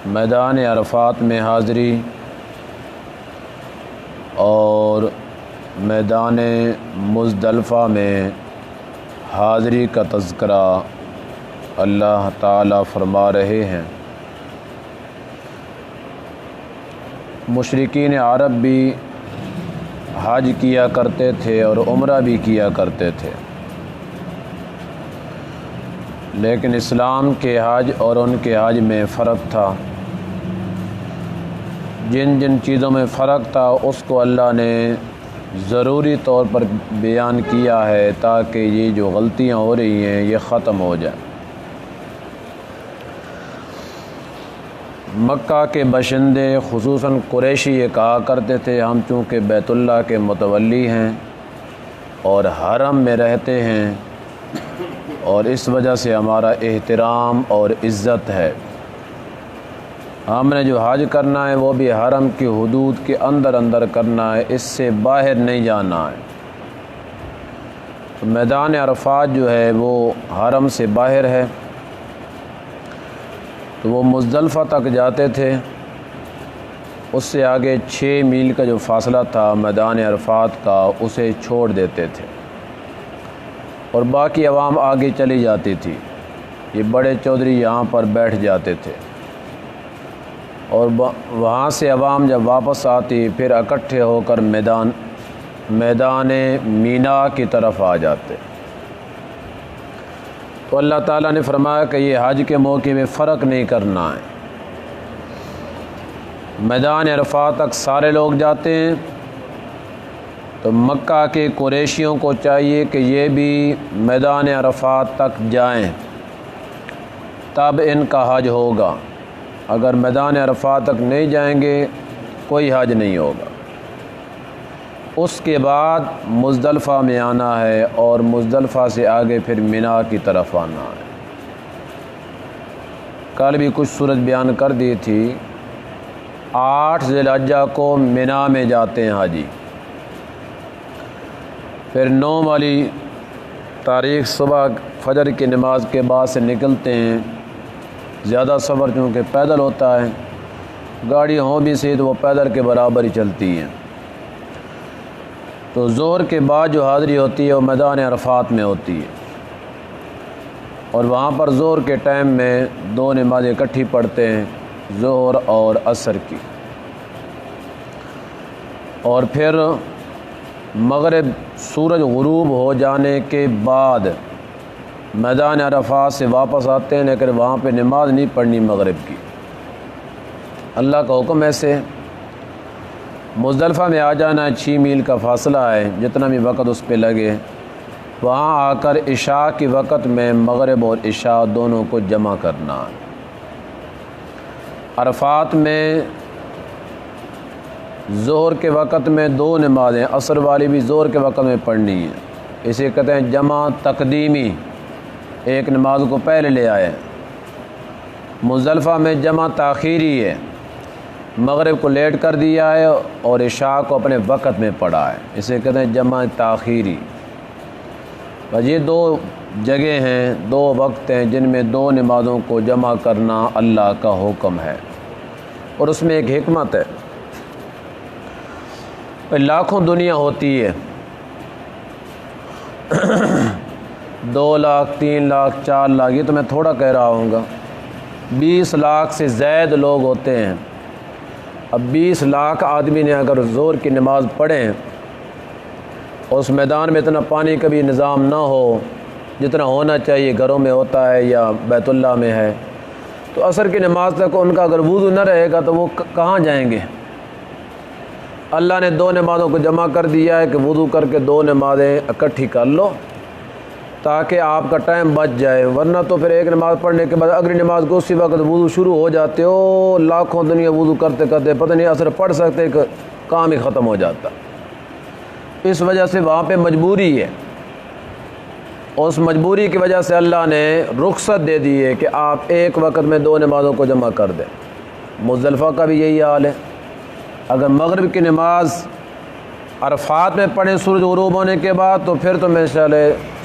میدان عرفات میں حاضری اور میدان مزدلفہ میں حاضری کا تذکرہ اللہ تعالیٰ فرما رہے ہیں۔ مشرکین عرب بھی حج کیا کرتے تھے اور عمرہ بھی کیا کرتے تھے، لیکن اسلام کے حج اور ان کے حج میں فرق تھا۔ جن جن چیزوں میں فرق تھا اس کو اللہ نے ضروری طور پر بیان کیا ہے تاکہ یہ جو غلطیاں ہو رہی ہیں یہ ختم ہو جائیں۔ مکہ کے باشندے خصوصاً قریشی یہ کہا کرتے تھے ہم چونکہ بیت اللہ کے متولی ہیں اور حرم میں رہتے ہیں اور اس وجہ سے ہمارا احترام اور عزت ہے، ہم نے جو حج کرنا ہے وہ بھی حرم کی حدود کے اندر کرنا ہے، اس سے باہر نہیں جانا ہے۔ تو میدان عرفات جو ہے وہ حرم سے باہر ہے، تو وہ مزدلفہ تک جاتے تھے، اس سے آگے 6 میل کا جو فاصلہ تھا میدان عرفات کا اسے چھوڑ دیتے تھے اور باقی عوام آگے چلی جاتی تھی۔ یہ بڑے چودھری یہاں پر بیٹھ جاتے تھے اور وہاں سے عوام جب واپس آتی پھر اکٹھے ہو کر میدان مینا کی طرف آ جاتے۔ تو اللہ تعالیٰ نے فرمایا کہ یہ حج کے موقع میں فرق نہیں کرنا ہے، میدان عرفات تک سارے لوگ جاتے ہیں، تو مکہ کے قریشیوں کو چاہیے کہ یہ بھی میدان عرفات تک جائیں، تب ان کا حج ہوگا۔ اگر میدان عرفات تک نہیں جائیں گے کوئی حج نہیں ہوگا۔ اس کے بعد مزدلفہ میں آنا ہے اور مزدلفہ سے آگے پھر مینا کی طرف آنا ہے۔ کل بھی کچھ صورت بیان کر دی تھی، 8 ذی الحجہ کو مینا میں جاتے ہیں حاجی، پھر 9 والی تاریخ صبح فجر کی نماز کے بعد سے نکلتے ہیں۔ زیادہ سفر چونکہ پیدل ہوتا ہے، گاڑی ہوں بھی صحیح تو وہ پیدل کے برابر ہی چلتی ہیں، تو ظہر کے بعد جو حاضری ہوتی ہے وہ میدان عرفات میں ہوتی ہے، اور وہاں پر ظہر کے ٹائم میں 2 نمازیں اکٹھی پڑھتے ہیں، ظہر اور عصر کی، اور پھر مغرب سورج غروب ہو جانے کے بعد میدان عرفات سے واپس آتے ہیں، لیکن وہاں پہ نماز نہیں پڑھنی مغرب کی، اللہ کا حکم ایسے۔ مزدلفہ میں آ جانا ہے، 6 میل کا فاصلہ ہے، جتنا بھی وقت اس پہ لگے، وہاں آ کر عشاء کی وقت میں مغرب اور عشاء دونوں کو جمع کرنا ہے۔ عرفات میں ظہر کے وقت میں 2 نمازیں، عصر والی بھی ظہر کے وقت میں پڑھنی ہے، اسے کہتے ہیں جمع تقدیمی، ایک نماز کو پہلے لے آئے۔ مزدلفہ میں جمع تاخیری ہے، مغرب کو لیٹ کر دیا ہے اور عشاء کو اپنے وقت میں پڑھا ہے، اسے کہتے ہیں جمع تاخیری۔ بس یہ 2 جگہ ہیں، 2 وقت ہیں جن میں 2 نمازوں کو جمع کرنا اللہ کا حکم ہے، اور اس میں ایک حکمت ہے۔ لاکھوں دنیا ہوتی ہے، 2 لاکھ 3 لاکھ 4 لاکھ، یہ تو میں تھوڑا کہہ رہا ہوں گا، 20 لاکھ سے زائد لوگ ہوتے ہیں۔ اب 20 لاکھ آدمی نے اگر ظہر کی نماز پڑھیں اور اس میدان میں اتنا پانی کا بھی نظام نہ ہو جتنا ہونا چاہیے گھروں میں ہوتا ہے یا بیت اللہ میں ہے، تو عصر کی نماز تک ان کا اگر وضو نہ رہے گا تو وہ کہاں جائیں گے؟ اللہ نے 2 نمازوں کو جمع کر دیا ہے کہ وضو کر کے 2 نمازیں اکٹھی کر لو تاکہ آپ کا ٹائم بچ جائے، ورنہ تو پھر ایک نماز پڑھنے کے بعد اگلی نماز کو اسی وقت وضو شروع ہو جاتے ہو، لاکھوں دنیا وضو کرتے کرتے پتہ نہیں عصر پڑھ سکتے کہ کام ہی ختم ہو جاتا۔ اس وجہ سے وہاں پہ مجبوری ہے، اس مجبوری کی وجہ سے اللہ نے رخصت دے دی ہے کہ آپ ایک وقت میں 2 نمازوں کو جمع کر دیں۔ مزدلفہ کا بھی یہی حال ہے، اگر مغرب کی نماز عرفات میں پڑھیں سورج غروب ہونے کے بعد تو پھر تو میں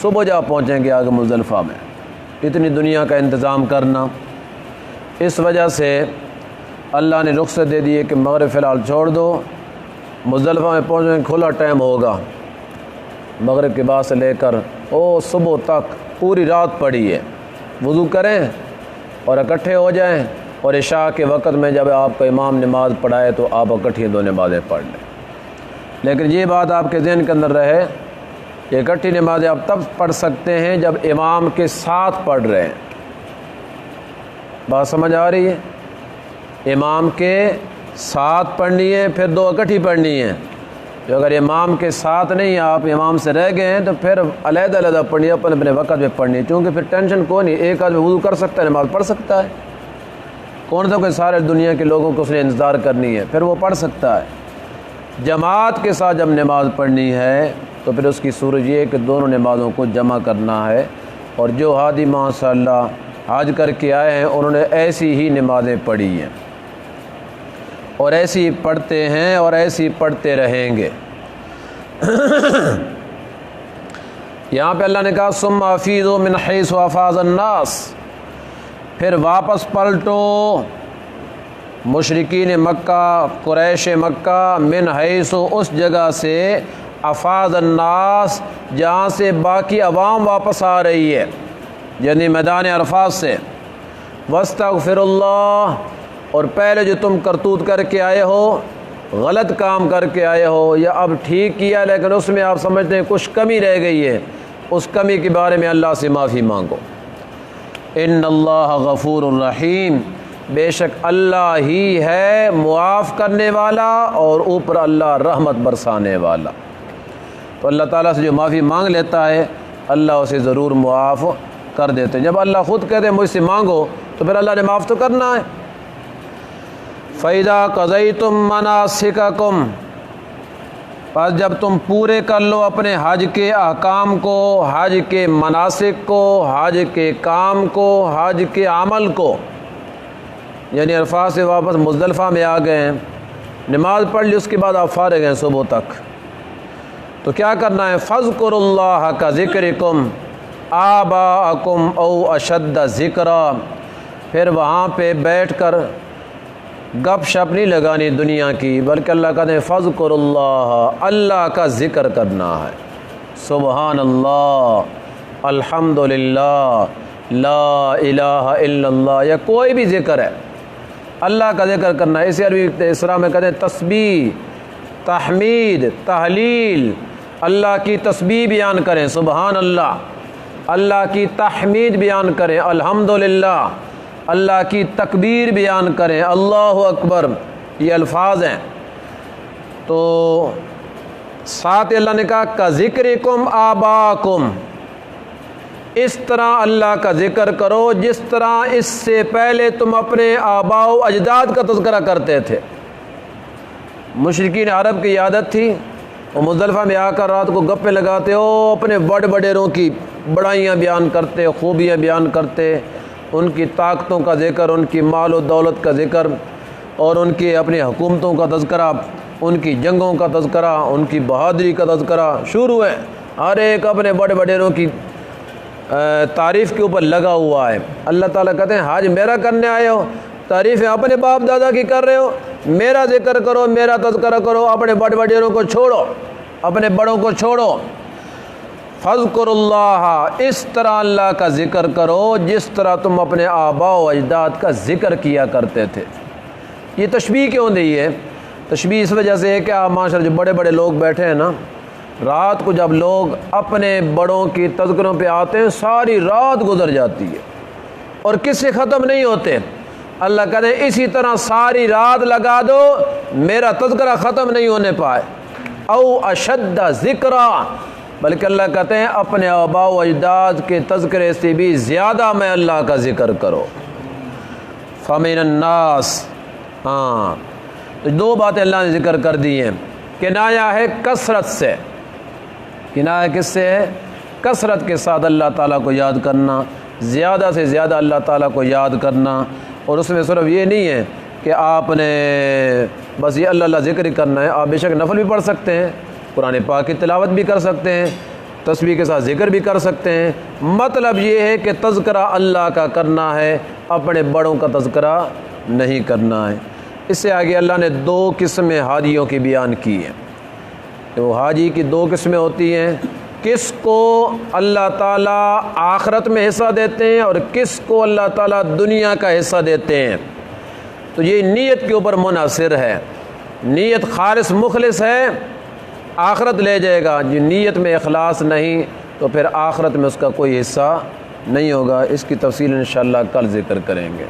صبح جا پہنچیں گے آگے مزدلفہ میں، اتنی دنیا کا انتظام کرنا۔ اس وجہ سے اللہ نے رخصت دے دی ہے کہ مغرب فی الحال چھوڑ دو، مزدلفہ میں پہنچنے کھلا ٹائم ہوگا، مغرب کے بعد سے لے کر صبح تک پوری رات پڑی ہے، وضو کریں اور اکٹھے ہو جائیں، اور عشاء کے وقت میں جب آپ کو امام نماز پڑھائے تو آپ اکٹھی 2 نمازیں پڑھ لیں۔ لیکن یہ بات آپ کے ذہن کے اندر رہے کہ اکٹھی نمازیں آپ تب پڑھ سکتے ہیں جب امام کے ساتھ پڑھ رہے ہیں۔ بات سمجھ آ رہی ہے؟ امام کے ساتھ پڑھنی ہے، پھر 2 اکٹھی پڑھنی ہے۔ جو اگر امام کے ساتھ نہیں، آپ امام سے رہ گئے ہیں تو پھر علیحدہ علیحدہ پڑھنی ہے، اپنے اپنے وقت میں پڑھنی ہے، کیونکہ پھر ٹینشن کو نہیں، ایک آدمی وضو کر سکتا ہے، نماز پڑھ سکتا ہے، کون سا کوئی سارے دنیا کے لوگوں کو اس نے انتظار کرنی ہے، پھر وہ پڑھ سکتا ہے۔ جماعت کے ساتھ جب نماز پڑھنی ہے تو پھر اس کی صورت یہ ہے کہ دونوں نمازوں کو جمع کرنا ہے، اور جو حاجی ماشاء اللہ حج کر کے آئے ہیں انہوں نے ایسی ہی نمازیں پڑھی ہیں اور ایسی ہی پڑھتے ہیں اور ایسی ہی پڑھتے رہیں گے۔ یہاں پہ اللہ نے کہا ثم افیضوا من حیث افاض الناس، پھر واپس پلٹو مشرکین مکہ، قریش مکہ، من حیث، اس جگہ سے، افاض الناس، جہاں سے باقی عوام واپس آ رہی ہے، یعنی میدان عرفات سے، واستغفر اللہ، اور پہلے جو تم کرتوت کر کے آئے ہو، غلط کام کر کے آئے ہو، یا اب ٹھیک کیا لیکن اس میں آپ سمجھتے ہیں کچھ کمی رہ گئی ہے، اس کمی کے بارے میں اللہ سے معافی مانگو۔ ان اللہ غفور الرحیم، بے شک اللہ ہی ہے معاف کرنے والا اور اوپر اللہ رحمت برسانے والا۔ تو اللہ تعالیٰ سے جو معافی مانگ لیتا ہے اللہ اسے ضرور معاف کر دیتے ہیں۔ جب اللہ خود کہتے ہیں مجھ سے مانگو تو پھر اللہ نے معاف تو کرنا ہے۔ فَإِذَا قَضَيْتُم مَّنَاسِكَكُمْ، پس جب تم پورے کر لو اپنے حج کے احکام کو، حج کے مناسک کو، حج کے کام کو، حج کے عمل کو، یعنی عرفات سے واپس مزدلفہ میں آ گئے ہیں، نماز پڑھ لی، اس کے بعد آپ فارغ ہیں صبح تک، تو کیا کرنا ہے؟ فَاذْكُرُوا اللَّهَ كَذِكْرِكُمْ آبَاءَكُمْ أَوْ أَشَدَّ ذِكْرًا، پھر وہاں پہ بیٹھ کر گپ شپ نہیں لگانی دنیا کی، بلکہ اللہ کہتے ہیں فَاذْكُرُوا اللَّهَ، اللہ کا ذکر کرنا ہے، سبحان اللہ، الحمدللہ، لا الہ الا اللہ، یا کوئی بھی ذکر ہے اللہ کا ذکر کرنا ہے۔ اسے عربی اسراء میں کہتے ہیں تسبیح، تحمید، تحلیل، اللہ کی تسبیح بیان کریں سبحان اللہ، اللہ کی تحمید بیان کریں الحمدللہ، اللہ کی تکبیر بیان کریں اللہ اکبر، یہ الفاظ ہیں۔ تو ساتھ اللہ نے کہا کذکرکم آباکم، اس طرح اللہ کا ذکر کرو جس طرح اس سے پہلے تم اپنے آباء و اجداد کا تذکرہ کرتے تھے۔ مشرکین عرب کی عادت تھی، وہ مزدلفہ میں آ کر رات کو گپیں لگاتے ہو، اپنے بڑے بڑیروں کی بڑائیاں بیان کرتے، خوبیاں بیان کرتے، ان کی طاقتوں کا ذکر، ان کی مال و دولت کا ذکر، اور ان کی اپنی حکومتوں کا تذکرہ، ان کی جنگوں کا تذکرہ، ان کی بہادری کا تذکرہ شروع ہے۔ ہر ایک اپنے بڑے بڑیروں کی تعریف کے اوپر لگا ہوا ہے۔ اللہ تعالیٰ کہتے ہیں حج میرا کرنے آئے ہو، تعریفیں اپنے باپ دادا کی کر رہے ہو، میرا ذکر کرو، میرا تذکرہ کرو، اپنے بڑے بڑیروں کو چھوڑو، اپنے بڑوں کو چھوڑو۔ فَاذْكُرُوا اللَّهَ، اس طرح اللہ کا ذکر کرو جس طرح تم اپنے آباء و اجداد کا ذکر کیا کرتے تھے۔ یہ تشبیہ کیوں دی ہے؟ تشبیہ اس وجہ سے ہے کہ آپ ماشاءاللہ جو بڑے بڑے لوگ بیٹھے ہیں نا، رات کو جب لوگ اپنے بڑوں کی تذکروں پہ آتے ہیں ساری رات گزر جاتی ہے اور کس سے ختم نہیں ہوتے۔ اللہ کہتے ہیں اسی طرح ساری رات لگا دو، میرا تذکرہ ختم نہیں ہونے پائے۔ او اشد ذکرا، بلکہ اللہ کہتے ہیں اپنے آباء و اجداد کے تذکرے سے بھی زیادہ میں اللہ کا ذکر کرو۔ فَمِنَ النَّاسِ، ہاں تو 2 باتیں اللہ نے ذکر کر دی ہیں۔ کنایہ ہے کثرت سے، کنایہ کس سے ہے؟ کثرت کے ساتھ اللہ تعالیٰ کو یاد کرنا، زیادہ سے زیادہ اللہ تعالیٰ کو یاد کرنا، اور اس میں صرف یہ نہیں ہے کہ آپ نے بس یہ اللہ اللہ ذکر ہی کرنا ہے، آپ بے شک نفل بھی پڑھ سکتے ہیں، قرآن پاک کی تلاوت بھی کر سکتے ہیں، تسبیح کے ساتھ ذکر بھی کر سکتے ہیں۔ مطلب یہ ہے کہ تذکرہ اللہ کا کرنا ہے، اپنے بڑوں کا تذکرہ نہیں کرنا ہے۔ اس سے آگے اللہ نے 2 قسمیں حاجیوں کی بیان کی ہیں کہ وہ حاجی کی 2 قسمیں ہوتی ہیں، کس کو اللہ تعالیٰ آخرت میں حصہ دیتے ہیں اور کس کو اللہ تعالیٰ دنیا کا حصہ دیتے ہیں۔ تو یہ نیت کے اوپر منحصر ہے، نیت خالص مخلص ہے آخرت لے جائے گا، جو نیت میں اخلاص نہیں تو پھر آخرت میں اس کا کوئی حصہ نہیں ہوگا۔ اس کی تفصیل انشاءاللہ کل ذکر کریں گے۔